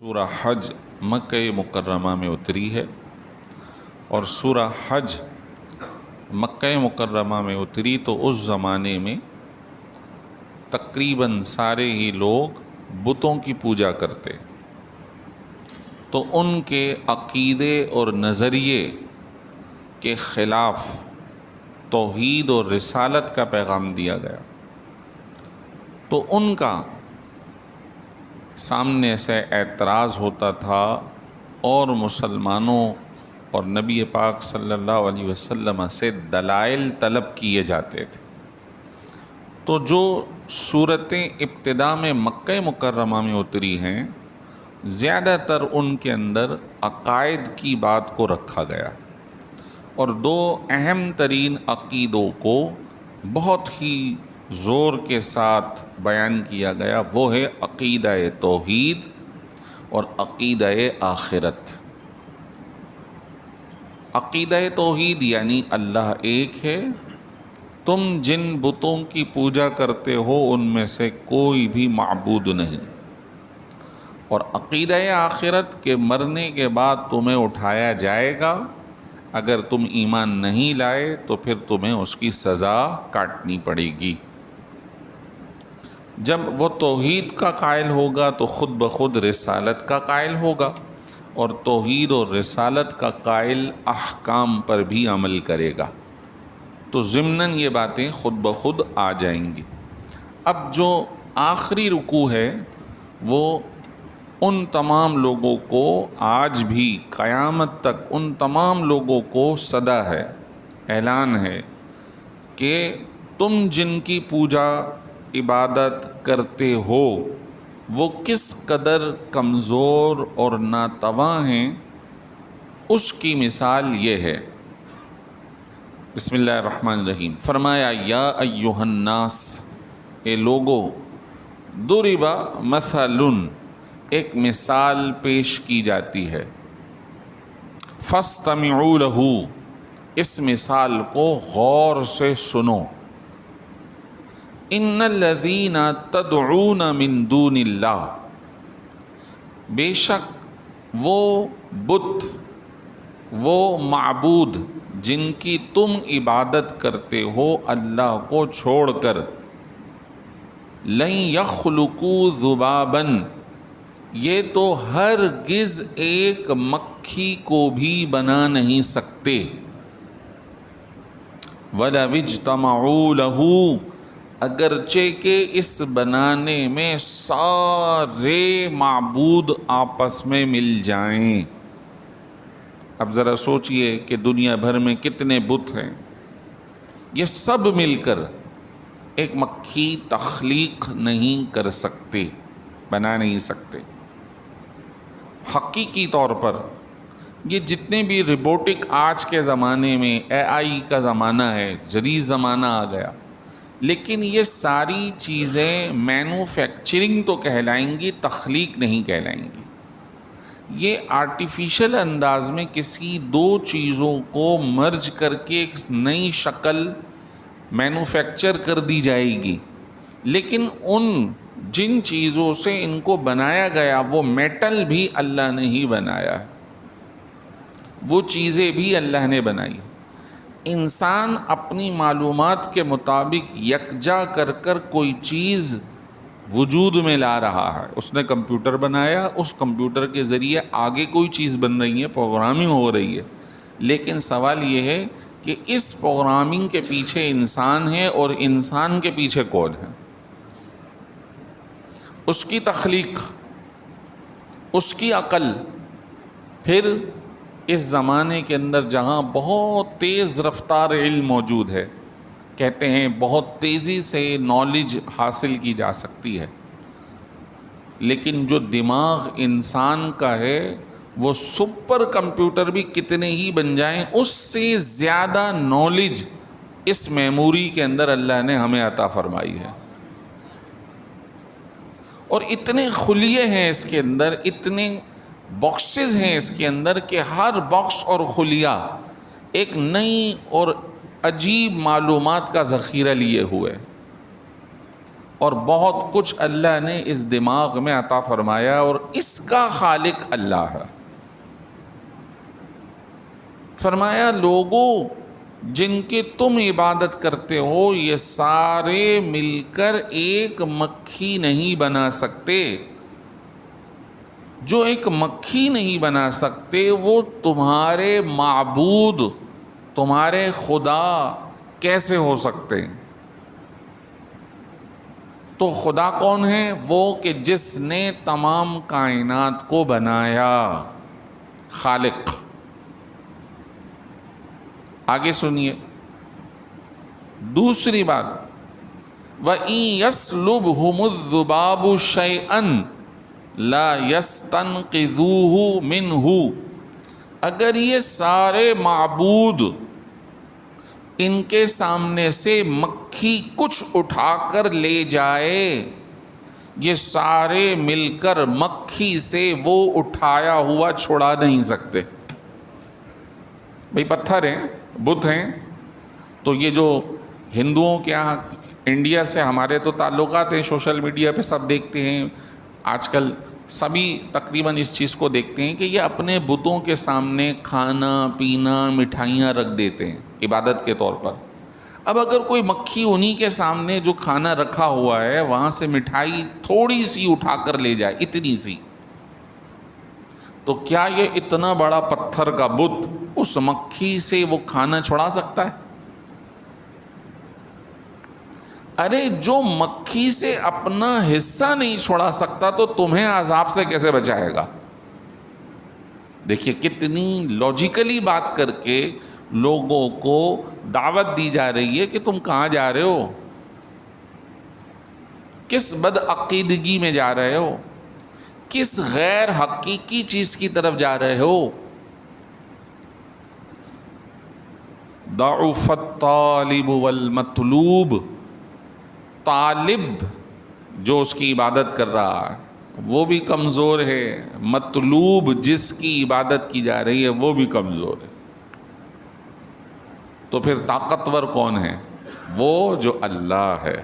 سورہ حج مکہ مکرمہ میں اتری ہے، اور سورہ حج مکہ مکرمہ میں اتری تو اس زمانے میں تقریباً سارے ہی لوگ بتوں کی پوجا کرتے، تو ان کے عقیدے اور نظریے کے خلاف توحید اور رسالت کا پیغام دیا گیا، تو ان کا سامنے سے اعتراض ہوتا تھا اور مسلمانوں اور نبی پاک صلی اللہ علیہ وسلم سے دلائل طلب کیے جاتے تھے۔ تو جو صورتیں ابتدا میں مکہ مکرمہ میں اتری ہیں، زیادہ تر ان کے اندر عقائد کی بات کو رکھا گیا، اور دو اہم ترین عقیدوں کو بہت ہی زور کے ساتھ بیان کیا گیا، وہ ہے عقیدہ توحید اور عقیدہ آخرت۔ عقیدہ توحید یعنی اللہ ایک ہے، تم جن بتوں کی پوجا کرتے ہو ان میں سے کوئی بھی معبود نہیں، اور عقیدہ آخرت کے مرنے کے بعد تمہیں اٹھایا جائے گا، اگر تم ایمان نہیں لائے تو پھر تمہیں اس کی سزا کاٹنی پڑے گی۔ جب وہ توحید کا قائل ہوگا تو خود بخود رسالت کا قائل ہوگا، اور توحید اور رسالت کا قائل احکام پر بھی عمل کرے گا، تو ضمناً یہ باتیں خود بخود آ جائیں گی۔ اب جو آخری رکوع ہے وہ ان تمام لوگوں کو آج بھی قیامت تک ان تمام لوگوں کو صدا ہے، اعلان ہے کہ تم جن کی پوجا عبادت کرتے ہو وہ کس قدر کمزور اور ناتواں ہیں، اس کی مثال یہ ہے۔ بسم اللہ الرحمن الرحیم، فرمایا یا ایہا الناس، اے لوگو، ضرب مثل، ایک مثال پیش کی جاتی ہے، فاستمعوا لہ، اس مثال کو غور سے سنو، ان الذین تدعون من دون اللہ، بے شک وہ بت، وہ معبود جن کی تم عبادت کرتے ہو اللہ کو چھوڑ کر، لن یخلقوا ذبابا، یہ تو ہرگز ایک مکھی کو بھی بنا نہیں سکتے، وَلَوِ اجْتَمَعُوا لَهُ، اگرچہ کہ اس بنانے میں سارے معبود آپس میں مل جائیں۔ اب ذرا سوچئے کہ دنیا بھر میں کتنے بت ہیں، یہ سب مل کر ایک مکھی تخلیق نہیں کر سکتے، بنا نہیں سکتے۔ حقیقی طور پر یہ جتنے بھی روبوٹک آج کے زمانے میں AI کا زمانہ ہے، جدید زمانہ آ گیا، لیکن یہ ساری چیزیں مینوفیکچرنگ تو کہلائیں گی، تخلیق نہیں کہلائیں گی۔ یہ آرٹیفیشل انداز میں کسی دو چیزوں کو مرج کر کے ایک نئی شکل مینوفیکچر کر دی جائے گی، لیکن ان جن چیزوں سے ان کو بنایا گیا وہ میٹل بھی اللہ نے ہی بنایا ہے، وہ چیزیں بھی اللہ نے بنائی۔ انسان اپنی معلومات کے مطابق یکجا کر کر کوئی چیز وجود میں لا رہا ہے، اس نے کمپیوٹر بنایا، اس کمپیوٹر کے ذریعے آگے کوئی چیز بن رہی ہے، پروگرامنگ ہو رہی ہے، لیکن سوال یہ ہے کہ اس پروگرامنگ کے پیچھے انسان ہے اور انسان کے پیچھے کون ہے؟ اس کی تخلیق، اس کی عقل۔ پھر اس زمانے کے اندر جہاں بہت تیز رفتار علم موجود ہے، کہتے ہیں بہت تیزی سے نالج حاصل کی جا سکتی ہے، لیکن جو دماغ انسان کا ہے وہ سپر کمپیوٹر بھی کتنے ہی بن جائیں، اس سے زیادہ نالج اس میموری کے اندر اللہ نے ہمیں عطا فرمائی ہے، اور اتنے خلیے ہیں اس کے اندر، اتنے باکسز ہیں اس کے اندر کہ ہر باکس اور خلیہ ایک نئی اور عجیب معلومات کا ذخیرہ لیے ہوئے۔ اور بہت کچھ اللہ نے اس دماغ میں عطا فرمایا، اور اس کا خالق اللہ ہے۔ فرمایا لوگوں جن کی تم عبادت کرتے ہو یہ سارے مل کر ایک مکھی نہیں بنا سکتے، جو ایک مکھی نہیں بنا سکتے وہ تمہارے معبود، تمہارے خدا کیسے ہو سکتے ہیں؟ تو خدا کون ہے؟ وہ کہ جس نے تمام کائنات کو بنایا، خالق۔ آگے سنیے دوسری بات، وَإِن يَسْلُبْهُمُ الذُّبَابُ شَيْئًا لَا يَسْتَنْقِذُوهُ مِنْهُ، اگر یہ سارے معبود ان کے سامنے سے مکھی کچھ اٹھا کر لے جائے، یہ سارے مل کر مکھی سے وہ اٹھایا ہوا چھڑا نہیں سکتے۔ بھئی پتھر ہیں، بت ہیں، تو یہ جو ہندوؤں کے یہاں انڈیا سے ہمارے تو تعلقات ہیں، سوشل میڈیا پہ سب دیکھتے ہیں، آج کل سبھی تقریباً اس چیز کو دیکھتے ہیں کہ یہ اپنے بتوں کے سامنے کھانا پینا مٹھائیاں رکھ دیتے ہیں عبادت کے طور پر۔ اب اگر کوئی مکھی انہی کے سامنے جو کھانا رکھا ہوا ہے وہاں سے مٹھائی تھوڑی سی اٹھا کر لے جائے، اتنی سی، تو کیا یہ اتنا بڑا پتھر کا بت اس مکھی سے وہ کھانا چھڑا سکتا ہے؟ ارے جو مکھی سے اپنا حصہ نہیں چھڑا سکتا تو تمہیں عذاب سے کیسے بچائے گا؟ دیکھیے کتنی لاجیکلی بات کر کے لوگوں کو دعوت دی جا رہی ہے کہ تم کہاں جا رہے ہو، کس بدعقیدگی میں جا رہے ہو، کس غیر حقیقی چیز کی طرف جا رہے ہو۔ ضعف الطالب والمطلوب، طالب جو اس کی عبادت کر رہا ہے وہ بھی کمزور ہے، مطلوب جس کی عبادت کی جا رہی ہے وہ بھی کمزور ہے۔ تو پھر طاقتور کون ہے؟ وہ جو اللہ ہے،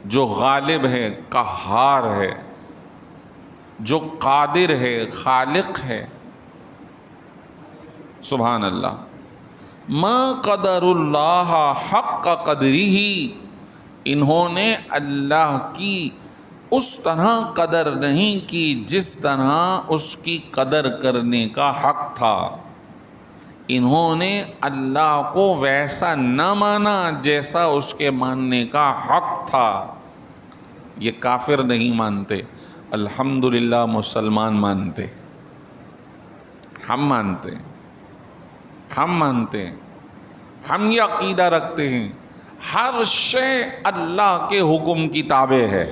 جو غالب ہے، قہار ہے، جو قادر ہے، خالق ہے۔ سبحان اللہ۔ ما قدر اللہ حق قدرہ، انہوں نے اللہ کی اس طرح قدر نہیں کی جس طرح اس کی قدر کرنے کا حق تھا، انہوں نے اللہ کو ویسا نہ مانا جیسا اس کے ماننے کا حق تھا۔ یہ کافر نہیں مانتے، الحمدللہ مسلمان مانتے، ہم مانتے ہیں، ہم مانتے ہیں، ہم یہ عقیدہ رکھتے ہیں ہر شے اللہ کے حکم کی تابع ہے۔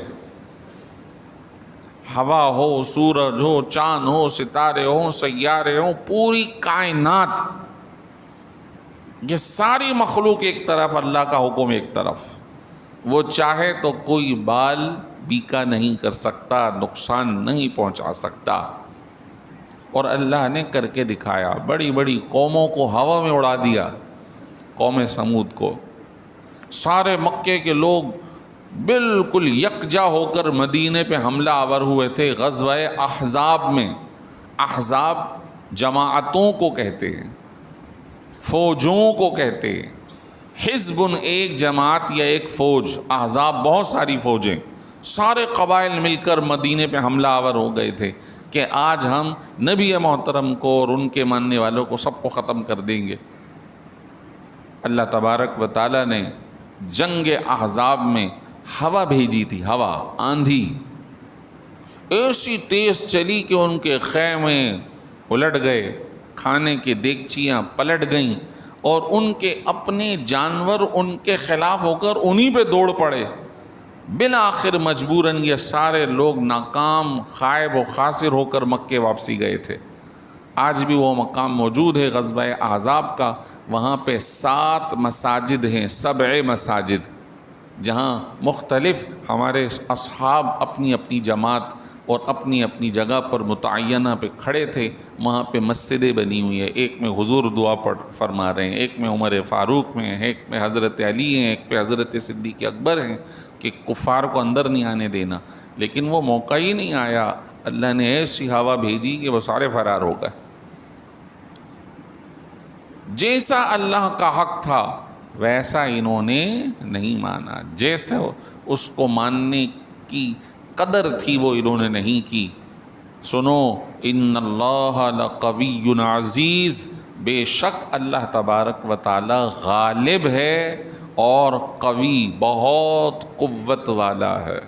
ہوا ہو، سورج ہو، چاند ہو، ستارے ہوں، سیارے ہوں، پوری کائنات، یہ ساری مخلوق ایک طرف، اللہ کا حکم ایک طرف۔ وہ چاہے تو کوئی بال بیکا نہیں کر سکتا، نقصان نہیں پہنچا سکتا، اور اللہ نے کر کے دکھایا۔ بڑی بڑی قوموں کو ہوا میں اڑا دیا، قوم سمود کو۔ سارے مکے کے لوگ بالکل یکجا ہو کر مدینے پہ حملہ آور ہوئے تھے غزوہ احزاب میں۔ احزاب جماعتوں کو کہتے ہیں، فوجوں کو کہتے ہیں۔ حزب ایک جماعت یا ایک فوج، احزاب بہت ساری فوجیں، سارے قبائل مل کر مدینے پہ حملہ آور ہو گئے تھے کہ آج ہم نبی محترم کو اور ان کے ماننے والوں کو سب کو ختم کر دیں گے۔ اللہ تبارک و تعالیٰ نے جنگ احزاب میں ہوا بھیجی تھی، ہوا، آندھی ایسی تیز چلی کہ ان کے خیمے الٹ گئے، کھانے کے دیگچیاں پلٹ گئیں، اور ان کے اپنے جانور ان کے خلاف ہو کر انہی پہ دوڑ پڑے۔ بالآخر مجبوراً یہ سارے لوگ ناکام، خائب و خاسر ہو کر مکے واپسی گئے تھے۔ آج بھی وہ مقام موجود ہے غزوہ احزاب کا، وہاں پہ 7 مساجد ہیں، 7 مساجد، جہاں مختلف ہمارے اصحاب اپنی اپنی جماعت اور اپنی اپنی جگہ پر متعینہ پہ کھڑے تھے. وہاں پہ مسجدیں بنی ہوئی ہیں، ایک میں حضور دعا فرما رہے ہیں، ایک میں عمر فاروق میں ہیں، ایک میں حضرت علی ہیں، ایک پہ حضرت صدیق اکبر ہیں کہ کفار کو اندر نہیں آنے دینا. لیکن وہ موقع ہی نہیں آیا، اللہ نے ایسی ہوا بھیجی کہ وہ سارے فرار ہو گئے. جیسا اللہ کا حق تھا ویسا انہوں نے نہیں مانا، جیسے اس کو ماننے کی قدر تھی وہ انہوں نے نہیں کی. سنو، ان اللہ لقوی عزیز، بے شک اللہ تبارک و تعالی غالب ہے اور قوی، بہت قوت والا ہے.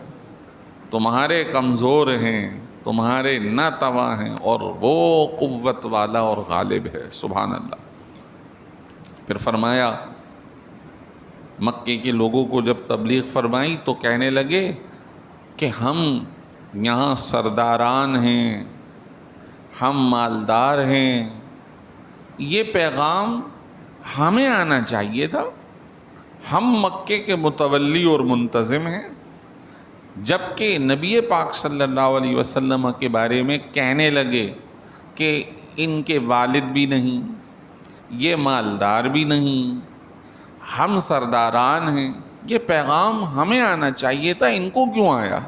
تمہارے کمزور ہیں، تمہارے ناتواں ہیں، اور وہ قوت والا اور غالب ہے. سبحان اللہ. پھر فرمایا مکے کے لوگوں کو جب تبلیغ فرمائی تو کہنے لگے کہ ہم یہاں سرداران ہیں، ہم مالدار ہیں، یہ پیغام ہمیں آنا چاہیے تھا، ہم مکے کے متولی اور منتظم ہیں. جبکہ نبی پاک صلی اللہ علیہ وسلم کے بارے میں کہنے لگے کہ ان کے والد بھی نہیں، یہ مالدار بھی نہیں، ہم سرداران ہیں. یہ پیغام ہمیں آنا چاہیے تھا، ان کو کیوں آیا؟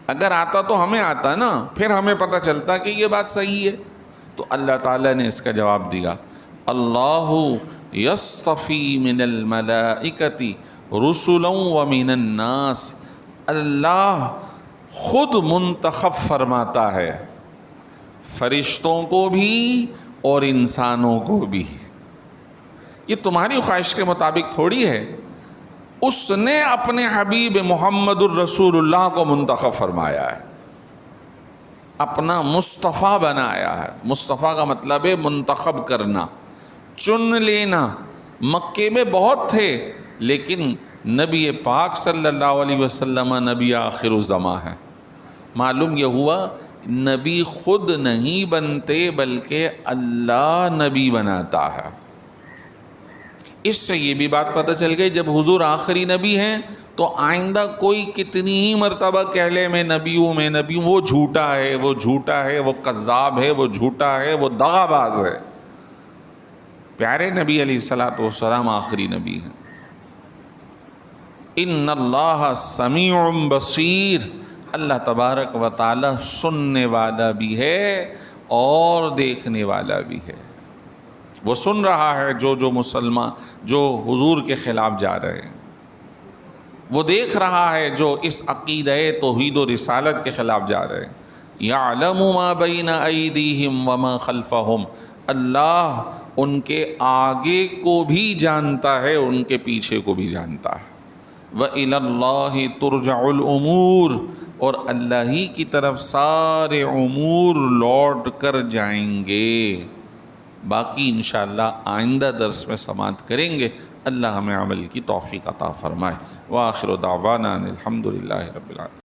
اگر آتا تو ہمیں آتا نا، پھر ہمیں پتہ چلتا کہ یہ بات صحیح ہے. تو اللہ تعالیٰ نے اس کا جواب دیا، اللہ یصطفی من الملائکۃ رسلا ومن الناس. اللہ خود منتخب فرماتا ہے فرشتوں کو بھی اور انسانوں کو بھی. یہ تمہاری خواہش کے مطابق تھوڑی ہے، اس نے اپنے حبیب محمد الرسول اللہ کو منتخب فرمایا ہے، اپنا مصطفیٰ بنایا ہے. مصطفیٰ کا مطلب ہے منتخب کرنا، چن لینا. مکے میں بہت تھے لیکن نبی پاک صلی اللہ علیہ وسلم نبی آخر الزماں ہے. معلوم یہ ہوا نبی خود نہیں بنتے بلکہ اللہ نبی بناتا ہے. اس سے یہ بھی بات پتہ چل گئی جب حضور آخری نبی ہیں تو آئندہ کوئی کتنی ہی مرتبہ کہہ لے میں نبی ہوں، وہ جھوٹا ہے، وہ جھوٹا ہے، وہ کذاب ہے، وہ جھوٹا ہے، وہ دغا باز ہے. پیارے نبی علیہ الصلوۃ والسلام آخری نبی ہیں. ان اللہ سمیع بصیر، اللہ تبارک و تعالی سننے والا بھی ہے اور دیکھنے والا بھی ہے. وہ سن رہا ہے جو مسلمان جو حضور کے خلاف جا رہے ہیں، وہ دیکھ رہا ہے جو اس عقیدہ توحید و رسالت کے خلاف جا رہے ہیں. یعلم ما بین ایدیہم وما خلفہم، اللہ ان کے آگے کو بھی جانتا ہے، ان کے پیچھے کو بھی جانتا ہے. وَإِلَى اللَّهِ تُرْجَعُ الْأُمُورِ، اور اللہ ہی کی طرف سارے امور لوٹ کر جائیں گے. باقی انشاءاللہ آئندہ درس میں سماعت کریں گے. اللہ ہمیں عمل کی توفیق عطا فرمائے. وآخر دعوانا الحمدللہ رب العالمین.